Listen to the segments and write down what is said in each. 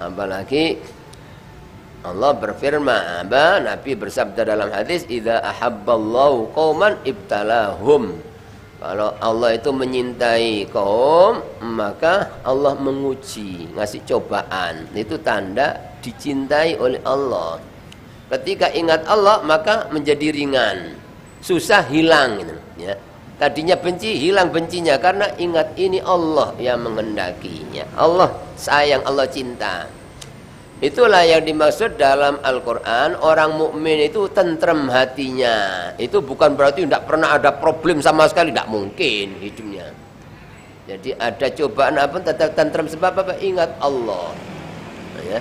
Apalagi Allah berfirman, Nabi bersabda dalam hadis, "Idza ahabballahu qauman ibtalahum." Kalau Allah itu menyintai kaum, maka Allah menguji, ngasih cobaan. Itu tanda dicintai oleh Allah. Ketika ingat Allah, maka menjadi ringan, susah hilang gitu, ya. Tadinya benci, hilang bencinya karena ingat ini Allah yang mengendakinya. Allah sayang, Allah cinta. Itulah yang dimaksud dalam Al-Quran, orang mukmin itu tentrem hatinya. Itu bukan berarti tidak pernah ada problem sama sekali, tidak mungkin hidupnya. Jadi ada cobaan apa tetap tentrem, sebab apa? Ingat Allah. Ya.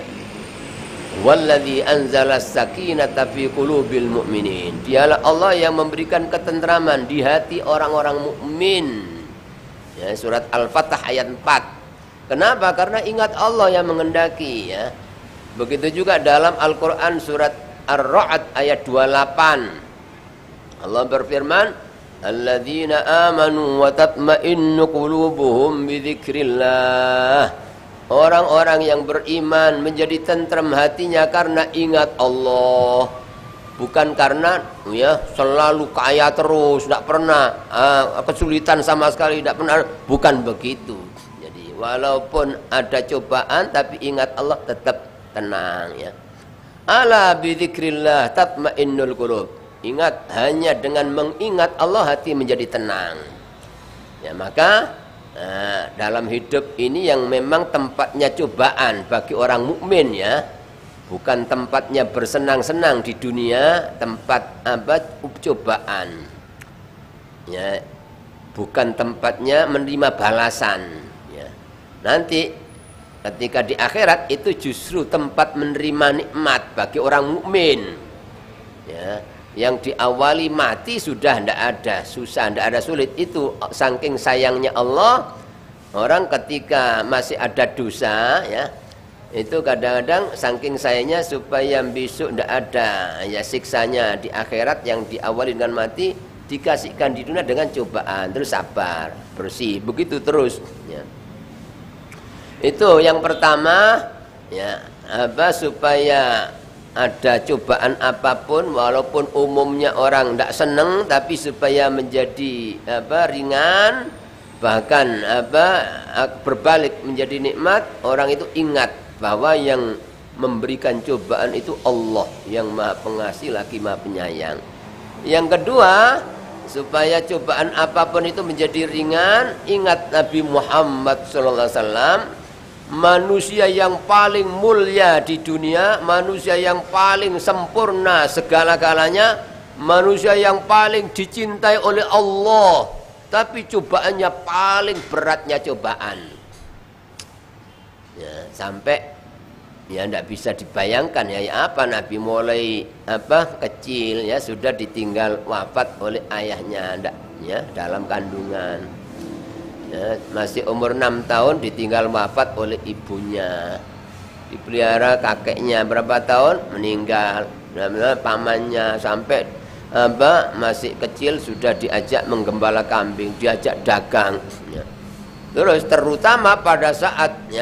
Walladzi anzala as-sakinata fi qulubil mu'minin. Dialah Allah yang memberikan ketentraman di hati orang-orang mukmin. Ya, surat Al-Fatah ayat 4. Kenapa? Karena ingat Allah yang mengendaki, ya. Begitu juga dalam Al-Quran surat Ar-Ra'd ayat 28. Allah berfirman, "Alladzina amanu wa tatma'innu qulubuhum bidzikrillah." Orang-orang yang beriman menjadi tentrem hatinya karena ingat Allah. Bukan karena ya selalu kaya terus, tidak pernah kesulitan sama sekali, tidak pernah. Bukan begitu. Jadi walaupun ada cobaan tapi ingat Allah tetap tenang, ya. Ala bidzikrillah tatmainnul qulub. Ingat, hanya dengan mengingat Allah hati menjadi tenang. Ya, maka dalam hidup ini yang memang tempatnya cobaan bagi orang mukmin, ya. Bukan tempatnya bersenang-senang di dunia, tempat cobaan. Ya. Bukan tempatnya menerima balasan, ya. Nanti ketika di akhirat itu justru tempat menerima nikmat bagi orang mukmin, ya. Yang diawali mati sudah tidak ada susah, tidak ada sulit. Itu saking sayangnya Allah. Orang ketika masih ada dosa, ya, itu kadang-kadang saking sayangnya supaya besok tidak ada ya siksanya di akhirat, yang diawali dengan mati dikasihkan di dunia dengan cobaan, terus sabar, bersih, begitu terus, ya. Itu yang pertama, ya, supaya ada cobaan apapun walaupun umumnya orang tidak senang, tapi supaya menjadi ringan, bahkan berbalik menjadi nikmat. Orang itu ingat bahwa yang memberikan cobaan itu Allah yang Maha Pengasih lagi Maha Penyayang. Yang kedua, supaya cobaan apapun itu menjadi ringan, ingat Nabi Muhammad SAW, manusia yang paling mulia di dunia, manusia yang paling sempurna segala-galanya, manusia yang paling dicintai oleh Allah, tapi cobaannya paling beratnya cobaan, ya, sampai ya tidak bisa dibayangkan, ya, apa Nabi mulai kecil, ya, sudah ditinggal wafat oleh ayahnya, ya, dalam kandungan. Ya, masih umur 6 tahun ditinggal wafat oleh ibunya, dipelihara kakeknya berapa tahun meninggal, pamannya, sampai masih kecil sudah diajak menggembala kambing, diajak dagang, ya. Terus terutama pada saat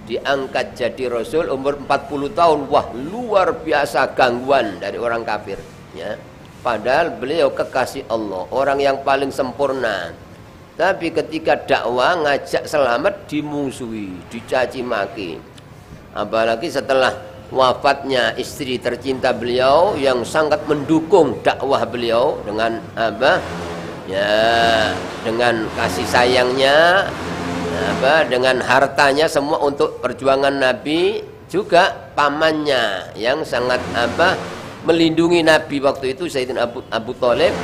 diangkat jadi Rasul umur 40 tahun, wah, luar biasa gangguan dari orang kafir, ya. Padahal beliau kekasih Allah, orang yang paling sempurna. Tapi ketika dakwah ngajak selamat dimusuhi, dicaci maki. Apalagi setelah wafatnya istri tercinta beliau yang sangat mendukung dakwah beliau dengan ya, dengan kasih sayangnya, dengan hartanya semua untuk perjuangan Nabi. Juga pamannya yang sangat melindungi Nabi waktu itu, Sayyidina Abu Thalib.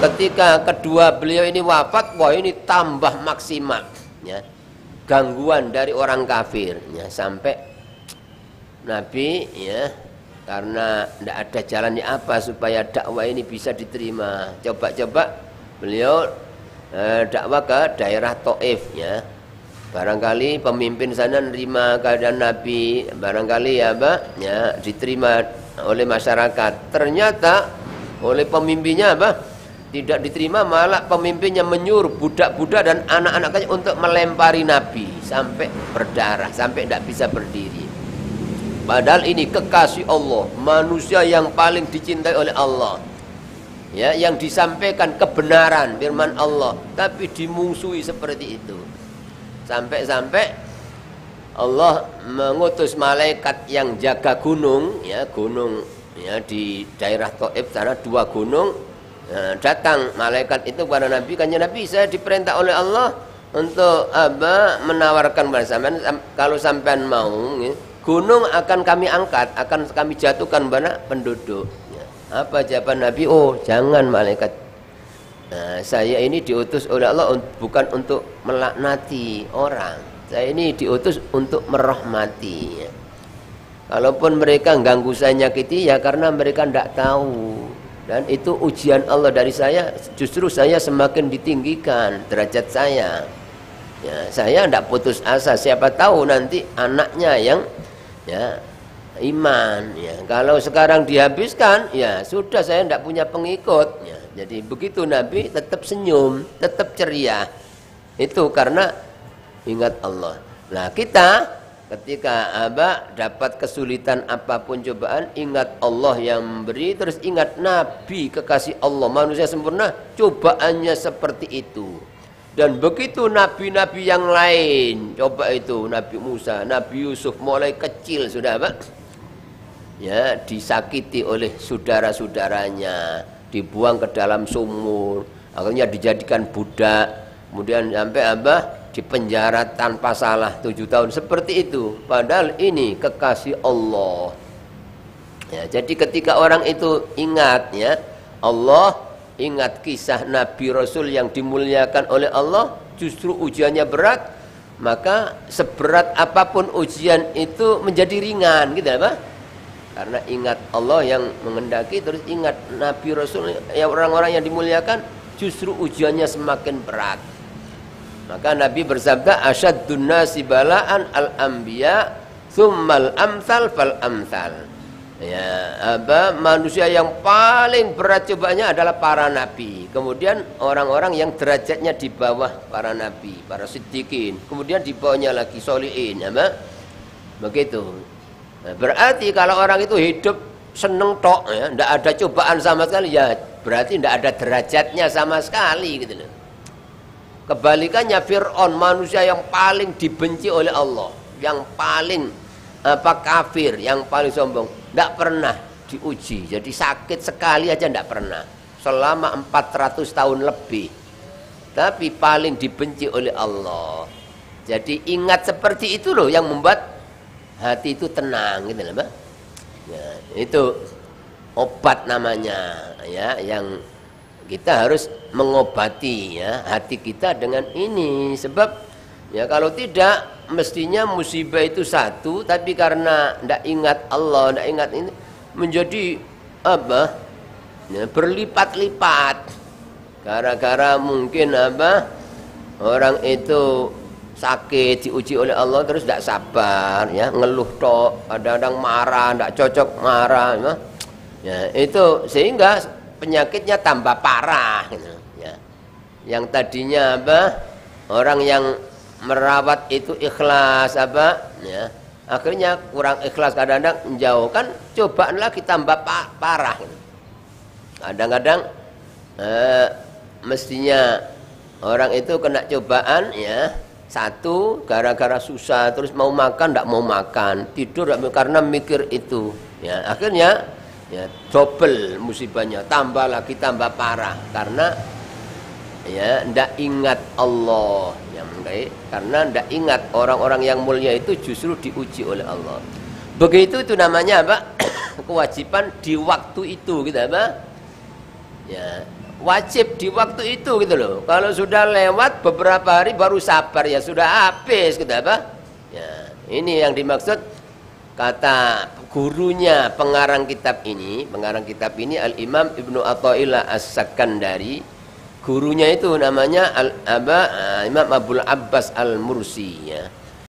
Ketika kedua beliau ini wafat, wah, ini tambah maksimal, ya, gangguan dari orang kafir, ya, sampai Nabi, ya, karena tidak ada jalannya apa supaya dakwah ini bisa diterima. Coba-coba beliau dakwah ke daerah Taif, ya. Barangkali pemimpin sana nerima keadaan Nabi, barangkali ya diterima oleh masyarakat. Ternyata oleh pemimpinnya Tidak diterima, malah pemimpinnya menyuruh budak-budak dan anak-anaknya untuk melempari Nabi sampai berdarah, sampai tidak bisa berdiri. Padahal ini kekasih Allah, manusia yang paling dicintai oleh Allah, ya, yang disampaikan kebenaran firman Allah, tapi dimusuhi seperti itu. Sampai-sampai Allah mengutus malaikat yang jaga gunung, ya, gunung, ya, di daerah Thaif sana 2 gunung. Datang malaikat itu kepada Nabi, kanjeng Nabi, saya diperintah oleh Allah untuk menawarkan kepada sampean, kalau sampean mau, ya, gunung akan kami angkat, akan kami jatuhkan kepada penduduk. Ya. Apa jawaban Nabi? Oh, jangan malaikat. Saya ini diutus oleh Allah bukan untuk melaknati orang. Saya ini diutus untuk merahmati. Ya. Kalaupun mereka ganggu saya, nyakiti, ya karena mereka tidak tahu. Dan itu ujian Allah dari saya, justru saya semakin ditinggikan derajat saya. Ya, saya tidak putus asa, siapa tahu nanti anaknya yang, ya, iman. Ya, kalau sekarang dihabiskan, ya sudah, saya tidak punya pengikut. Ya, jadi begitu Nabi tetap senyum, tetap ceria. Itu karena ingat Allah. Nah, kita ketika dapat kesulitan apapun, cobaan, ingat Allah yang memberi, terus ingat Nabi kekasih Allah, manusia sempurna, cobaannya seperti itu. Dan begitu nabi-nabi yang lain, coba itu Nabi Musa, Nabi Yusuf, mulai kecil sudah ya, disakiti oleh saudara-saudaranya, dibuang ke dalam sumur, akhirnya dijadikan budak, kemudian sampai dipenjara tanpa salah 7 tahun, seperti itu. Padahal ini kekasih Allah. Ya, jadi ketika orang itu ingat, ya, Allah, ingat kisah Nabi Rasul yang dimuliakan oleh Allah, justru ujiannya berat, maka seberat apapun ujian itu menjadi ringan, gitu apa? Karena ingat Allah yang mengendaki, terus ingat Nabi Rasul, ya, orang-orang yang dimuliakan, justru ujiannya semakin berat. Maka Nabi bersabda, asyaddun nasi bala'an al-anbiya tsummal amsal fal amsal. Ya, manusia yang paling berat cobaannya adalah para nabi. Kemudian orang-orang yang derajatnya di bawah para nabi, para siddiqin. Kemudian di bawahnya lagi sholihin, ya, begitu. Nah, berarti kalau orang itu hidup seneng tok, ya, tidak ada cobaan sama sekali, ya berarti tidak ada derajatnya sama sekali, gitu loh. Kebalikannya Fir'aun, manusia yang paling dibenci oleh Allah, yang paling kafir, yang paling sombong, tidak pernah diuji. Jadi sakit sekali aja tidak pernah, selama 400 tahun lebih, tapi paling dibenci oleh Allah. Jadi ingat seperti itu loh yang membuat hati itu tenang, gitu loh, Mbak. Ya, itu obat namanya, ya, yang kita harus mengobati, ya, hati kita dengan ini. Sebab, ya, kalau tidak, mestinya musibah itu satu, tapi karena tidak ingat Allah, tidak ingat ini, menjadi ya, berlipat-lipat. Gara-gara mungkin orang itu sakit, diuji oleh Allah, terus tidak sabar, ya, ngeluh tok, kadang-kadang marah, tidak cocok marah, ya, itu sehingga penyakitnya tambah parah, gitu, ya. Yang tadinya orang yang merawat itu ikhlas, ya, akhirnya kurang ikhlas, kadang-kadang menjauhkan, cobaan lagi tambah parah, gitu. Kadang-kadang mestinya orang itu kena cobaan, ya, satu gara-gara susah, terus mau makan tidak mau makan, tidur karena mikir itu, ya, akhirnya, ya, double musibahnya, tambah lagi, tambah parah, karena, ya, ndak ingat Allah, yang karena ndak ingat orang-orang yang mulia itu justru diuji oleh Allah. Begitu, itu namanya kewajiban di waktu itu, gitu, ya, wajib di waktu itu, gitu loh. Kalau sudah lewat beberapa hari baru sabar, ya sudah habis, gitu, ya, ini yang dimaksud. Kata gurunya pengarang kitab ini Al-Imam Ibnu Athaillah As-Sakandari, gurunya itu namanya Imam Abul Abbas Al-Mursi, ya.